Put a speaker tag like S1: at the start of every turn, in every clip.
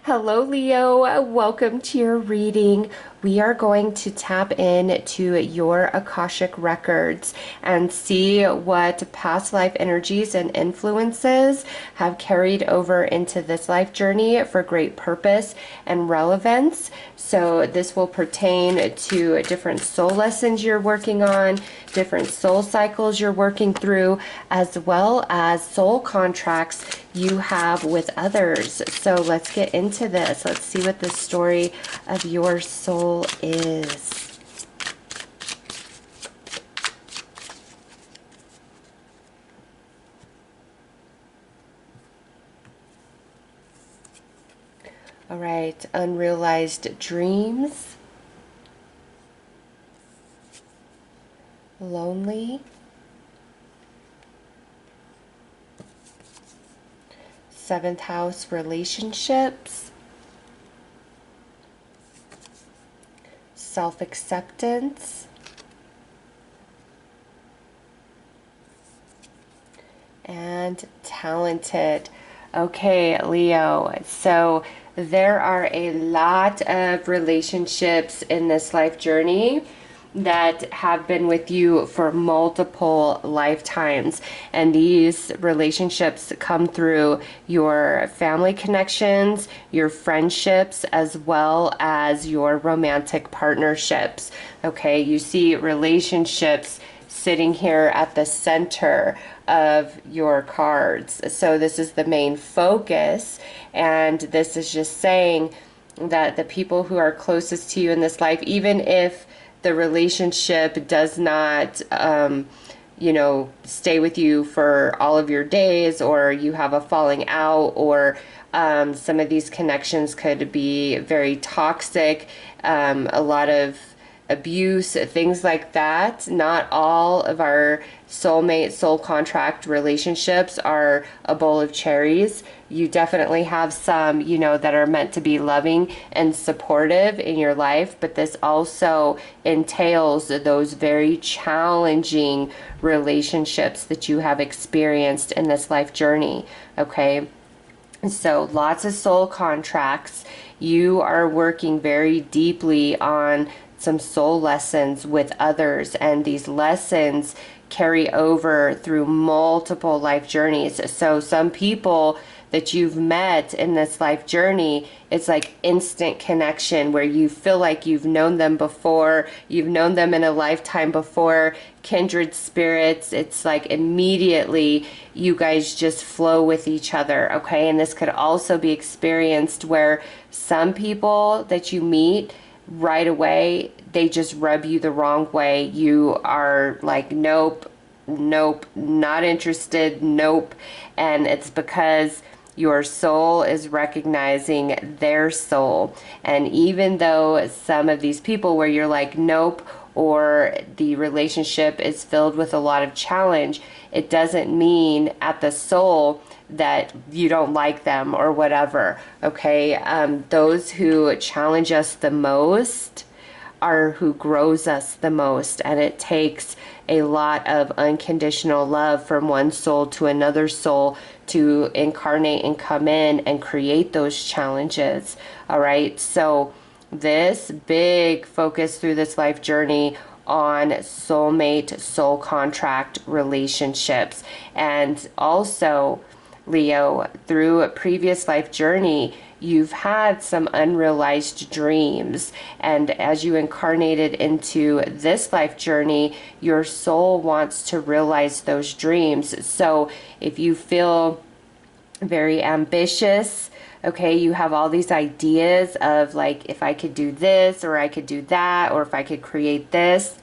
S1: Hello, Leo. Welcome to your reading. We are going to tap into your Akashic records and see what past life energies and influences have carried over into this life journey for great purpose and relevance. So this will pertain to different soul lessons you're working on, different soul cycles you're working through, as well as soul contracts you have with others. So let's get into this. Let's see what the story of your soul is. All right, unrealized dreams, lonely, seventh house relationships, self-acceptance, and talented. Okay, Leo, so there are a lot of relationships in this life journey that have been with you for multiple lifetimes, and these relationships come through your family connections, your friendships, as well as your romantic partnerships. Okay, you see relationships sitting here at the center of your cards. So this is the main focus, and this is just saying that the people who are closest to you in this life, even if the relationship does not stay with you for all of your days, or you have a falling out, or some of these connections could be very toxic, a lot of abuse, things like that. Not all of our soulmate, soul contract relationships are a bowl of cherries. You definitely have some, that are meant to be loving and supportive in your life, but this also entails those very challenging relationships that you have experienced in this life journey, okay? So lots of soul contracts. You are working very deeply on some soul lessons with others, and these lessons carry over through multiple life journeys. So some people that you've met in this life journey, it's like instant connection where you feel like you've known them before, you've known them in a lifetime before, kindred spirits. It's like immediately you guys just flow with each other, okay? And this could also be experienced where some people that you meet right away, they just rub you the wrong way. You are like, nope, not interested, nope. And it's because your soul is recognizing their soul. And even though some of these people where you're like, nope, or the relationship is filled with a lot of challenge, it doesn't mean at the soul that you don't like them or whatever, okay? Those who challenge us the most are who grows us the most, and it takes a lot of unconditional love from one soul to another soul to incarnate and come in and create those challenges. All right, so this big focus through this life journey on soulmate, soul contract relationships, and also Leo, through a previous life journey, you've had some unrealized dreams. And as you incarnated into this life journey, your soul wants to realize those dreams. So if you feel very ambitious, okay, you have all these ideas of like, if I could do this, or I could do that, or if I could create this,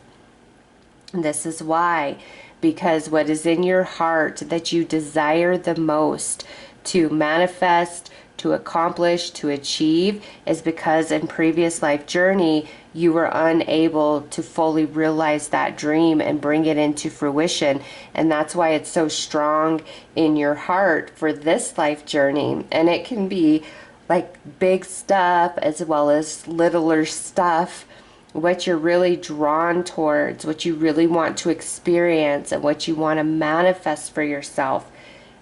S1: this is why. Because what is in your heart that you desire the most to manifest, to accomplish, to achieve, is because in previous life journey you were unable to fully realize that dream and bring it into fruition. And that's why it's so strong in your heart for this life journey. And it can be like big stuff as well as littler stuff, what you're really drawn towards, what you really want to experience, and what you want to manifest for yourself.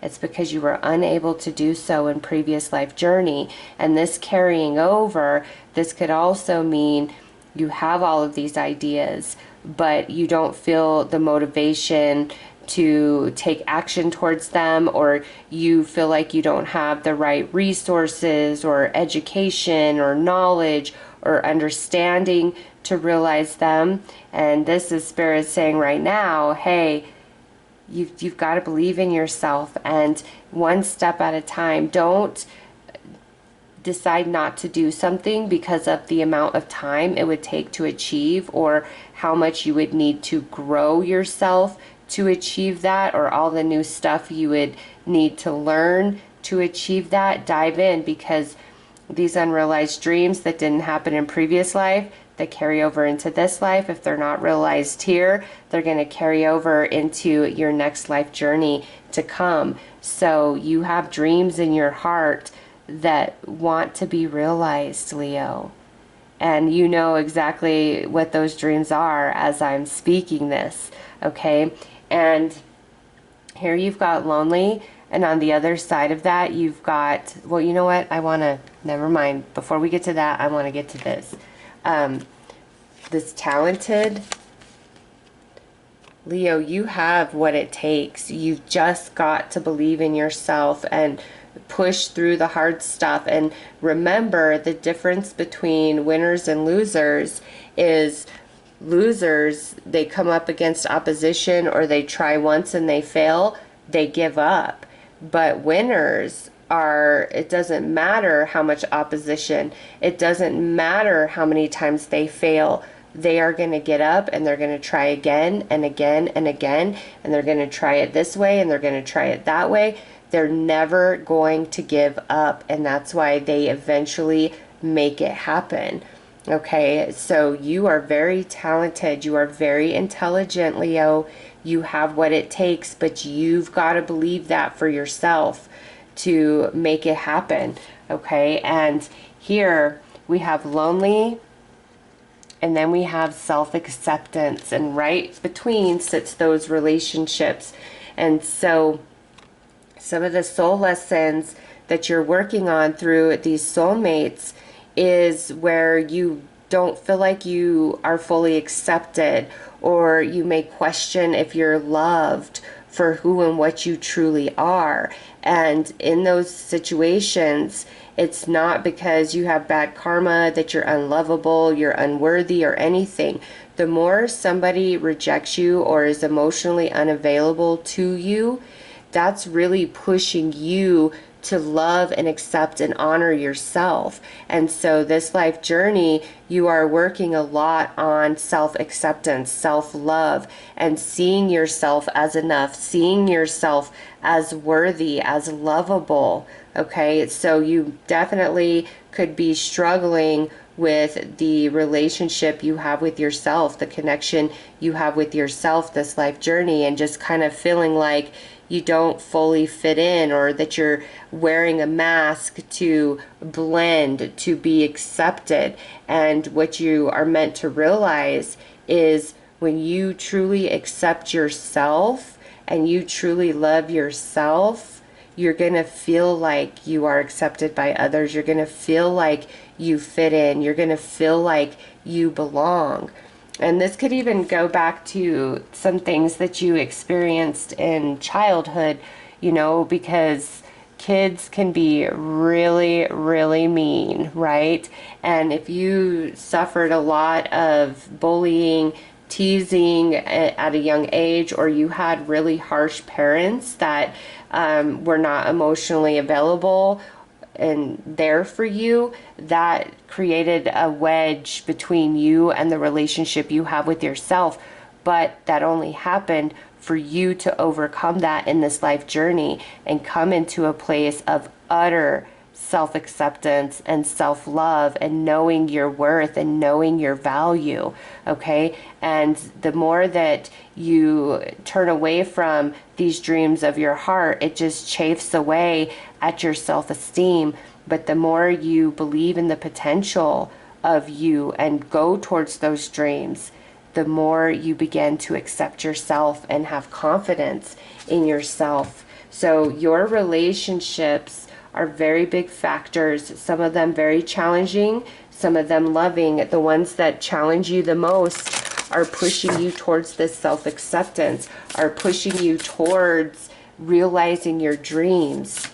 S1: It's because you were unable to do so in previous life journey. And this carrying over, this could also mean you have all of these ideas, but you don't feel the motivation to take action towards them, or you feel like you don't have the right resources or education or knowledge or understanding to realize them. And this is Spirit saying right now, hey, you've got to believe in yourself, and one step at a time. Don't decide not to do something because of the amount of time it would take to achieve, or how much you would need to grow yourself to achieve that, or all the new stuff you would need to learn to achieve that. Dive in, because these unrealized dreams that didn't happen in previous life, that carry over into this life, if they're not realized here, they're going to carry over into your next life journey to come. So you have dreams in your heart that want to be realized, Leo. And you know exactly what those dreams are as I'm speaking this, okay? And here you've got lonely, and on the other side of that, you've got, well, you know what? Never mind. Before we get to that, I want to get to this. This talented, Leo, you have what it takes. You've just got to believe in yourself and push through the hard stuff. And remember, the difference between winners and losers is losers, they come up against opposition, or they try once and they fail, they give up. But winners are, it doesn't matter how much opposition, it doesn't matter how many times they fail, they are going to get up and they're going to try again and again and again, and they're going to try it this way and they're going to try it that way. They're never going to give up, and that's why they eventually make it happen. Okay, so you are very talented, you are very intelligent, Leo. You have what it takes, but you've got to believe that for yourself to make it happen. Okay, and here we have lonely, and then we have self-acceptance, and right between sits those relationships. And so some of the soul lessons that you're working on through these soulmates is where you don't feel like you are fully accepted, or you may question if you're loved for who and what you truly are. And in those situations, it's not because you have bad karma, that you're unlovable, you're unworthy, or anything. The more somebody rejects you or is emotionally unavailable to you, that's really pushing you to love and accept and honor yourself. And so this life journey, you are working a lot on self-acceptance, self-love, and seeing yourself as enough, seeing yourself as worthy, as lovable. Okay, so you definitely could be struggling with the relationship you have with yourself, the connection you have with yourself this life journey, and just kind of feeling like you don't fully fit in, or that you're wearing a mask to blend, to be accepted. And what you are meant to realize is when you truly accept yourself and you truly love yourself, you're going to feel like you are accepted by others. You're going to feel like you fit in. You're going to feel like you belong. And this could even go back to some things that you experienced in childhood, you know, because kids can be really, really mean, right? And if you suffered a lot of bullying, teasing at a young age, or you had really harsh parents that were not emotionally available and there for you, that created a wedge between you and the relationship you have with yourself. But that only happened for you to overcome that in this life journey and come into a place of utter self-acceptance and self-love and knowing your worth and knowing your value. Okay, and the more that you turn away from these dreams of your heart, it just chafes away at your self-esteem. But the more you believe in the potential of you and go towards those dreams, the more you begin to accept yourself and have confidence in yourself. So your relationships are very big factors, some of them very challenging, some of them loving. The ones that challenge you the most are pushing you towards this self-acceptance, are pushing you towards realizing your dreams.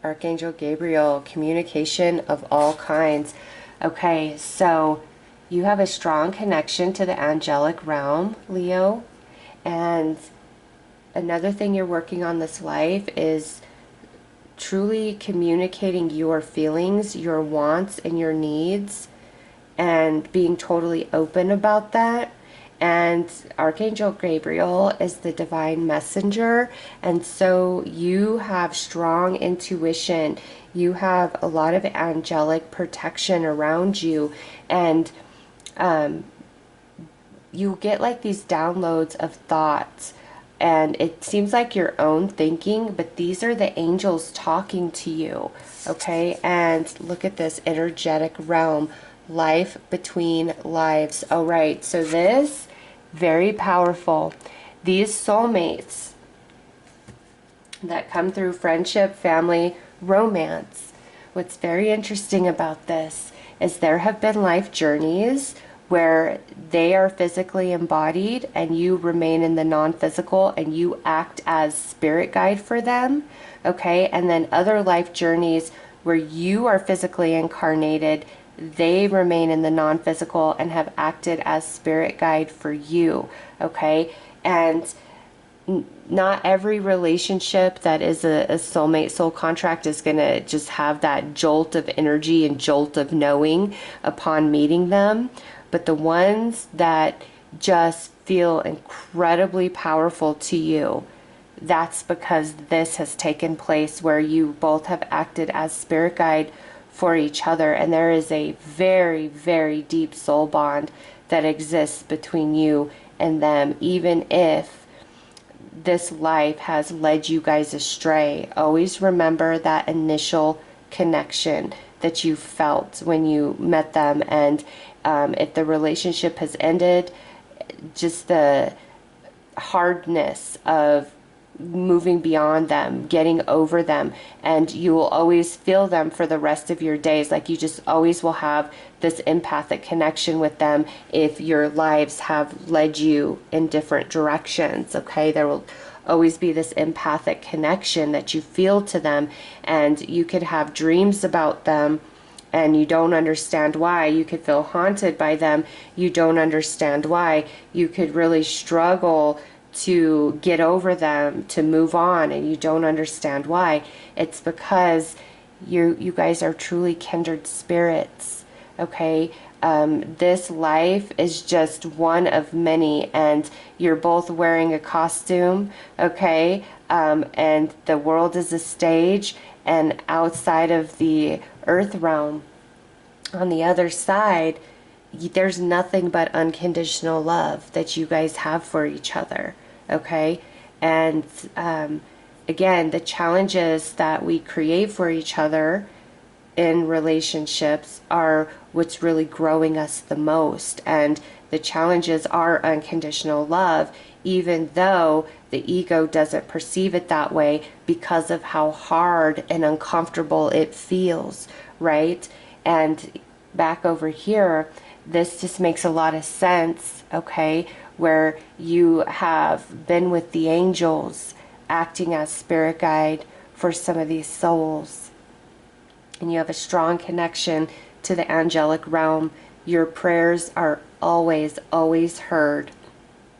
S1: Archangel Gabriel, communication of all kinds. Okay, so you have a strong connection to the angelic realm, Leo. And another thing you're working on this life is truly communicating your feelings, your wants, and your needs, and being totally open about that. And Archangel Gabriel is the divine messenger, and so you have strong intuition, you have a lot of angelic protection around you, and you get like these downloads of thoughts, and it seems like your own thinking, but these are the angels talking to you. Okay, and look at this energetic realm, life between lives. All right, so this, very powerful. These soulmates that come through friendship, family, romance. What's very interesting about this is there have been life journeys where they are physically embodied and you remain in the non-physical and you act as spirit guide for them, okay? And then other life journeys where you are physically incarnated, they remain in the non-physical and have acted as spirit guide for you, okay? And not every relationship that is a soulmate soul contract is going to just have that jolt of energy and jolt of knowing upon meeting them. But the ones that just feel incredibly powerful to you, that's because this has taken place where you both have acted as spirit guide for each other. And there is a very, very deep soul bond that exists between you and them, even if this life has led you guys astray. Always remember that initial connection that you felt when you met them, and if the relationship has ended, just the hardness of moving beyond them, getting over them, and you will always feel them for the rest of your days. Like you just always will have this empathic connection with them if your lives have led you in different directions, okay? There will always be this empathic connection that you feel to them, and you could have dreams about them and you don't understand why. You could feel haunted by them, you don't understand why. You could really struggle to get over them, to move on, and you don't understand why. It's because you guys are truly kindred spirits, okay? This life is just one of many, and you're both wearing a costume, okay? And the world is a stage, and outside of the earth realm, on the other side, there's nothing but unconditional love that you guys have for each other, okay? And again, the challenges that we create for each other in relationships are what's really growing us the most. And the challenges are unconditional love, even though the ego doesn't perceive it that way because of how hard and uncomfortable it feels, right? And back over here, this just makes a lot of sense, okay? Where you have been with the angels acting as spirit guide for some of these souls, and you have a strong connection to the angelic realm. Your prayers are always, always heard.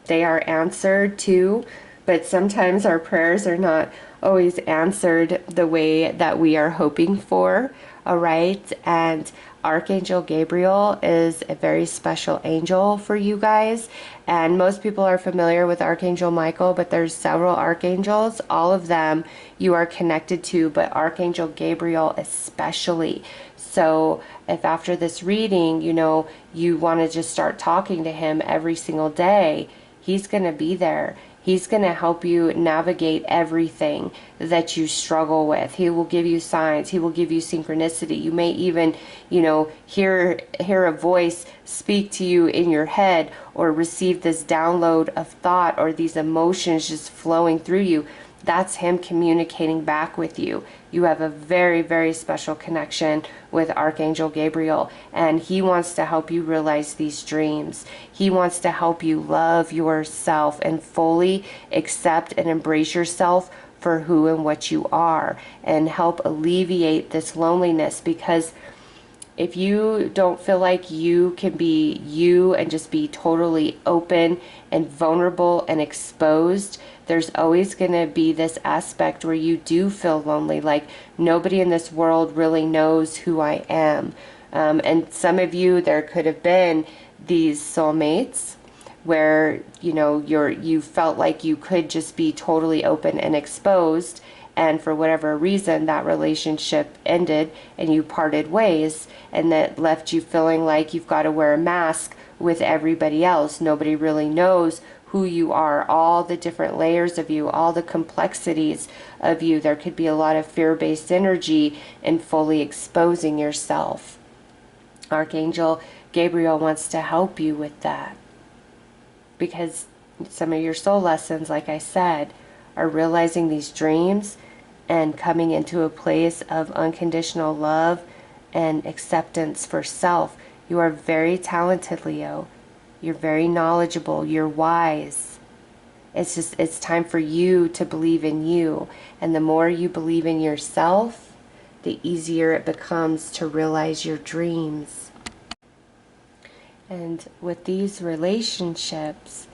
S1: They are answered too, but sometimes our prayers are not always answered the way that we are hoping for, all right? And Archangel Gabriel is a very special angel for you guys, and most people are familiar with Archangel Michael, but there's several archangels. All of them you are connected to, but Archangel Gabriel especially. So if after this reading, you know, you want to just start talking to him every single day, he's going to be there. He's going to help you navigate everything that you struggle with. He will give you signs. He will give you synchronicity. You may even, hear a voice speak to you in your head, or receive this download of thought, or these emotions just flowing through you. That's him communicating back with you. You have a very, very special connection with Archangel Gabriel, and he wants to help you realize these dreams. He wants to help you love yourself and fully accept and embrace yourself for who and what you are, and help alleviate this loneliness. Because if you don't feel like you can be you and just be totally open and vulnerable and exposed, there's always going to be this aspect where you do feel lonely, like nobody in this world really knows who I am. And some of you, there could have been these soulmates where, you felt like you could just be totally open and exposed, and for whatever reason that relationship ended and you parted ways, and that left you feeling like you've got to wear a mask with everybody else. Nobody really knows who you are, all the different layers of you, all the complexities of you. There could be a lot of fear-based energy in fully exposing yourself. Archangel Gabriel wants to help you with that, because some of your soul lessons, like I said, are realizing these dreams and coming into a place of unconditional love and acceptance for self. You are very talented, Leo. You're very knowledgeable. You're wise. It's time for you to believe in you. And the more you believe in yourself, the easier it becomes to realize your dreams. And with these relationships,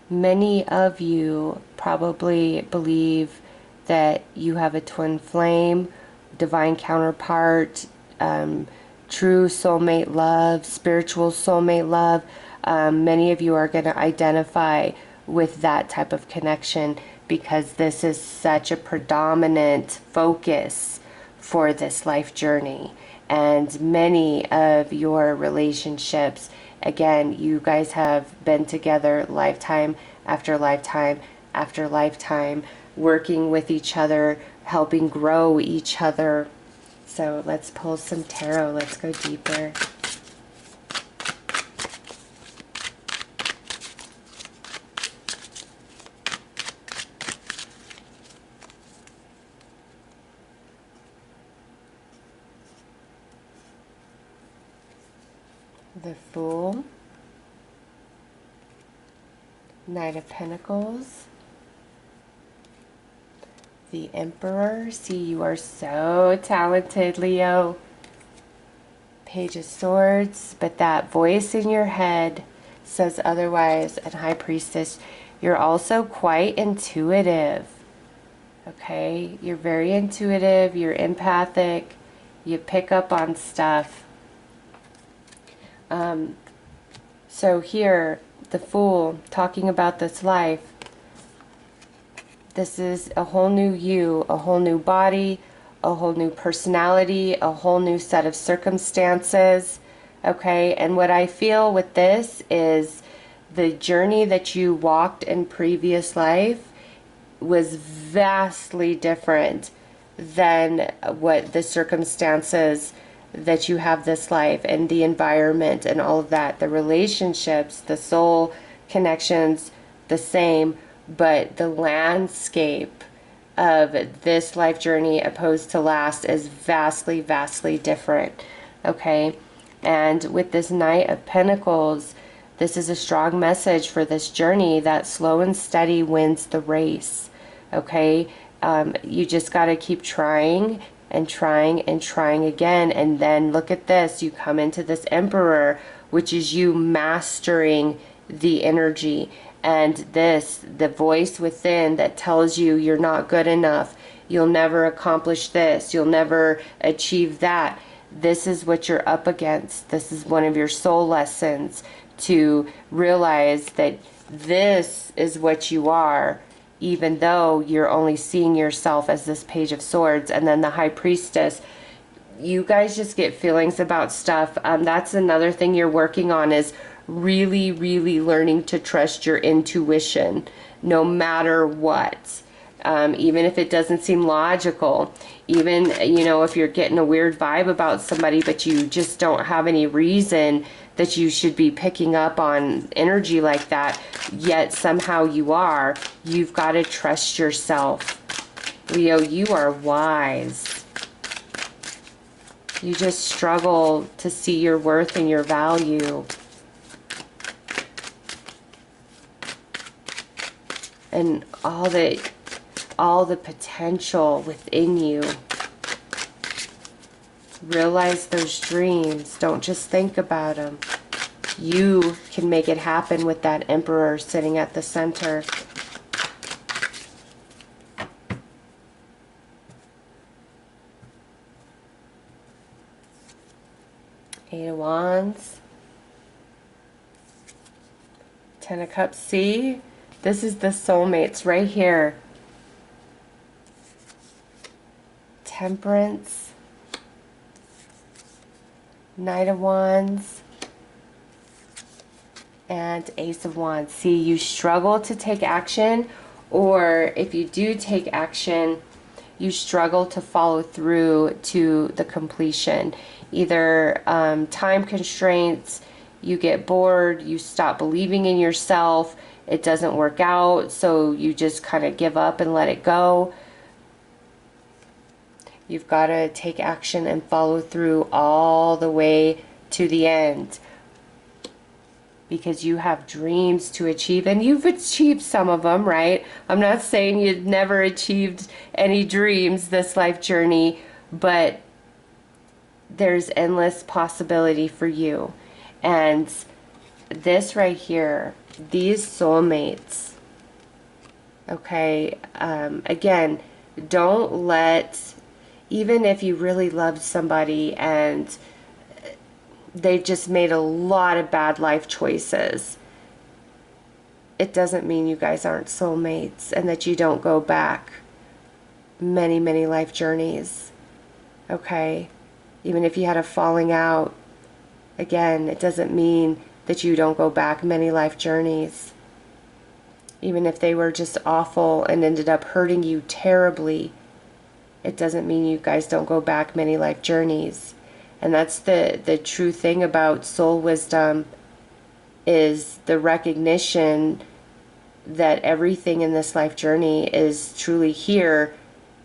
S1: many of you probably believe that you have a twin flame, divine counterpart, true soulmate love, spiritual soulmate love. Many of you are going to identify with that type of connection, because this is such a predominant focus for this life journey. And many of your relationships, again, you guys have been together lifetime after lifetime after lifetime, working with each other, helping grow each other. So let's pull some tarot. Let's go deeper. The Fool, Knight of Pentacles, the Emperor. See, you are so talented, Leo. Page of Swords, but that voice in your head says otherwise. And High Priestess, you're also quite intuitive. Okay, you're very intuitive, you're empathic, you pick up on stuff. So here, the Fool, talking about this life, this is a whole new you, a whole new body, a whole new personality, a whole new set of circumstances, okay? And what I feel with this is the journey that you walked in previous life was vastly different than what the circumstances that you have this life, and the environment and all of that, the relationships, the soul connections, the same, but the landscape of this life journey opposed to last is vastly, vastly different, okay? And with this Knight of Pentacles, this is a strong message for this journey that slow and steady wins the race, okay? You just got to keep trying and trying and trying again. And then look at this, you come into this Emperor, which is you mastering the energy, and this, the voice within that tells you you're not good enough, you'll never accomplish this, you'll never achieve that. This is what you're up against. This is one of your soul lessons, to realize that this is what you are, even though you're only seeing yourself as this Page of Swords. And then the High Priestess, you guys just get feelings about stuff. That's another thing you're working on, is really, really learning to trust your intuition no matter what. Even if it doesn't seem logical, even, you know, if you're getting a weird vibe about somebody, but you just don't have any reason that you should be picking up on energy like that, yet somehow you are, you've got to trust yourself. Leo, you are wise. You just struggle to see your worth and your value. And all the potential within you. Realize those dreams. Don't just think about them. You can make it happen with that Emperor sitting at the center. Eight of Wands. Ten of Cups. See? This is the soulmates right here. Temperance. Knight of Wands. And Ace of Wands. See, you struggle to take action, or if you do take action, you struggle to follow through to the completion. Either time constraints, you get bored, you stop believing in yourself, it doesn't work out, so you just kind of give up and let it go. You've got to take action and follow through all the way to the end, because you have dreams to achieve, and you've achieved some of them, right? I'm not saying you've never achieved any dreams this life journey, but there's endless possibility for you. And this right here, these soulmates, okay, again, don't let, even if you really loved somebody and they've just made a lot of bad life choices, it doesn't mean you guys aren't soulmates and that you don't go back many, many life journeys, okay? Even if you had a falling out, again, it doesn't mean that you don't go back many life journeys. Even if they were just awful and ended up hurting you terribly, it doesn't mean you guys don't go back many life journeys. And that's the true thing about soul wisdom, is the recognition that everything in this life journey is truly here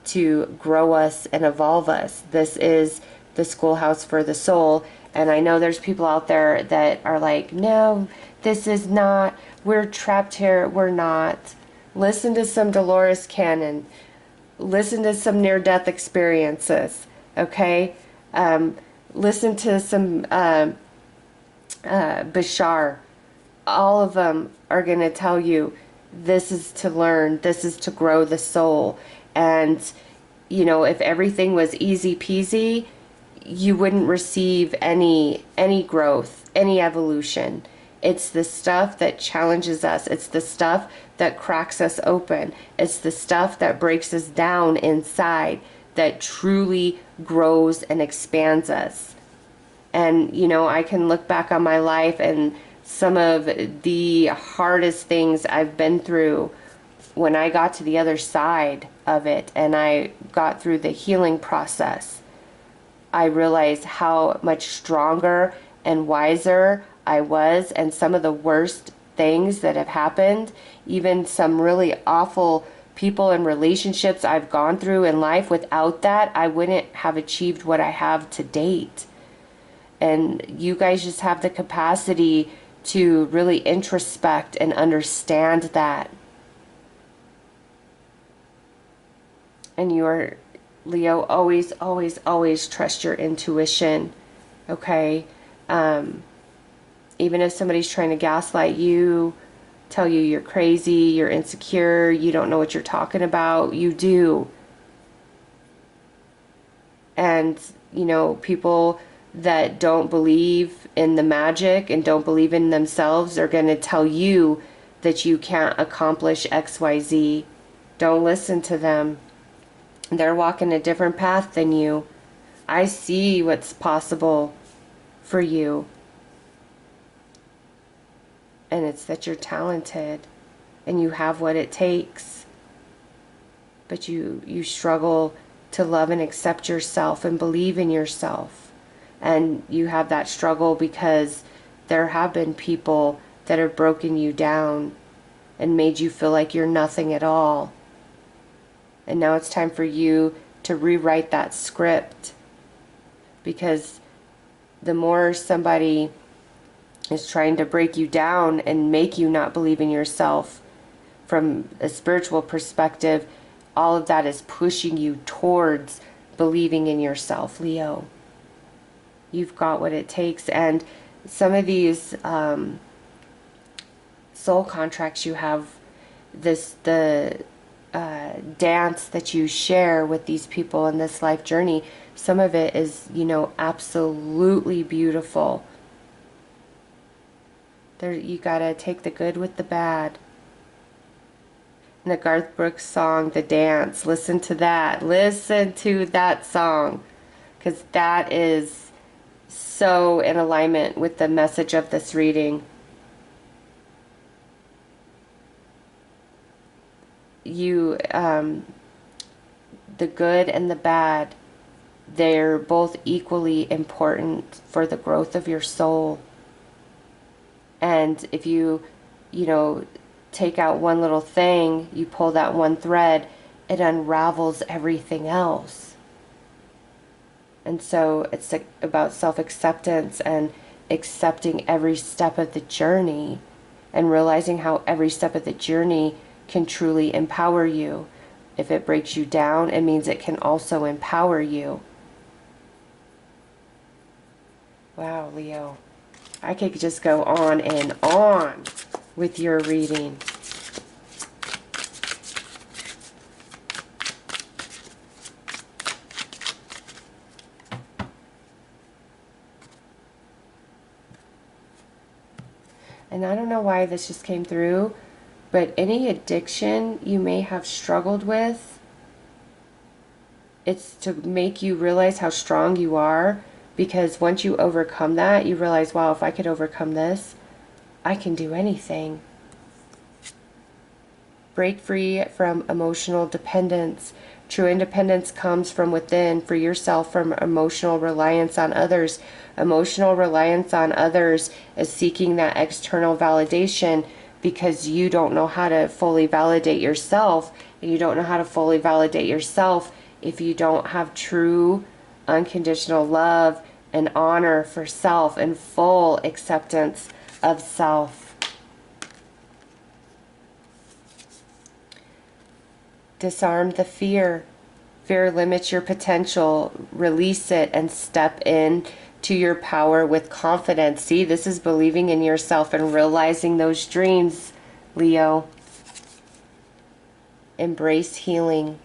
S1: to grow us and evolve us. This is the schoolhouse for the soul. And I know there's people out there that are like, no, this is not, we're trapped here. We're not. Listen to some Dolores Cannon. Listen to some near-death experiences, okay? Listen to some Bashar. All of them are going to tell you this is to learn, this is to grow the soul. And, you know, if everything was easy peasy, you wouldn't receive any growth, any evolution. It's the stuff that challenges us. It's the stuff that cracks us open. It's the stuff that breaks us down inside that truly grows and expands us. And, you know, I can look back on my life, and some of the hardest things I've been through, when I got to the other side of it and I got through the healing process, I realized how much stronger and wiser I was. And some of the worst things that have happened, even some really awful people and relationships I've gone through in life, without that, I wouldn't have achieved what I have to date. And you guys just have the capacity to really introspect and understand that. And you are, Leo, always, always, always trust your intuition, okay? Even if somebody's trying to gaslight you, tell you you're crazy, you're insecure, you don't know what you're talking about, you do. And, you know, people that don't believe in the magic and don't believe in themselves are going to tell you that you can't accomplish XYZ. Don't listen to them. They're walking a different path than you. I see what's possible for you. And it's that you're talented and you have what it takes. But you struggle to love and accept yourself and believe in yourself. And you have that struggle because there have been people that have broken you down and made you feel like you're nothing at all. And now it's time for you to rewrite that script, because the more somebody is trying to break you down and make you not believe in yourself, from a spiritual perspective, all of that is pushing you towards believing in yourself, Leo. You've got what it takes. And some of these soul contracts you have, the dance that you share with these people in this life journey, some of it is, absolutely beautiful. There, you gotta take the good with the bad. And the Garth Brooks song, The Dance, listen to that. Listen to that song, because that is so in alignment with the message of this reading. You, the good and the bad, they're both equally important for the growth of your soul. And if you take out one little thing, you pull that one thread, it unravels everything else. And so it's about self-acceptance and accepting every step of the journey and realizing how every step of the journey can truly empower you. If it breaks you down, it means it can also empower you. Wow, Leo. I could just go on and on with your reading. And I don't know why this just came through, but any addiction you may have struggled with, it's to make you realize how strong you are, because once you overcome that, you realize, wow, if I could overcome this, I can do anything. Break free from emotional dependence. True independence comes from within, for yourself, from emotional reliance on others. Emotional reliance on others is seeking that external validation because you don't know how to fully validate yourself. And you don't know how to fully validate yourself if you don't have true unconditional love and honor for self and full acceptance of self. Disarm the fear. Fear limits your potential. Release it and step in to your power with confidence. See, this is believing in yourself and realizing those dreams, Leo. Embrace healing.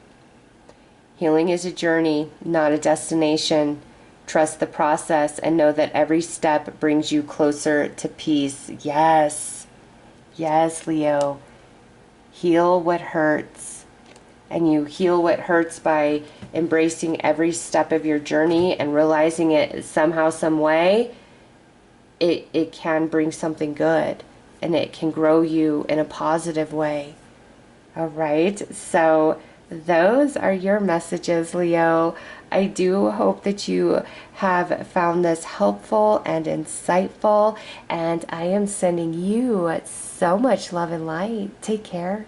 S1: Healing is a journey, not a destination. Trust the process and know that every step brings you closer to peace. Yes. Yes, Leo. Heal what hurts. And you heal what hurts by embracing every step of your journey and realizing it somehow, some way, it can bring something good and it can grow you in a positive way. All right, so those are your messages, Leo. I do hope that you have found this helpful and insightful, and I am sending you so much love and light. Take care.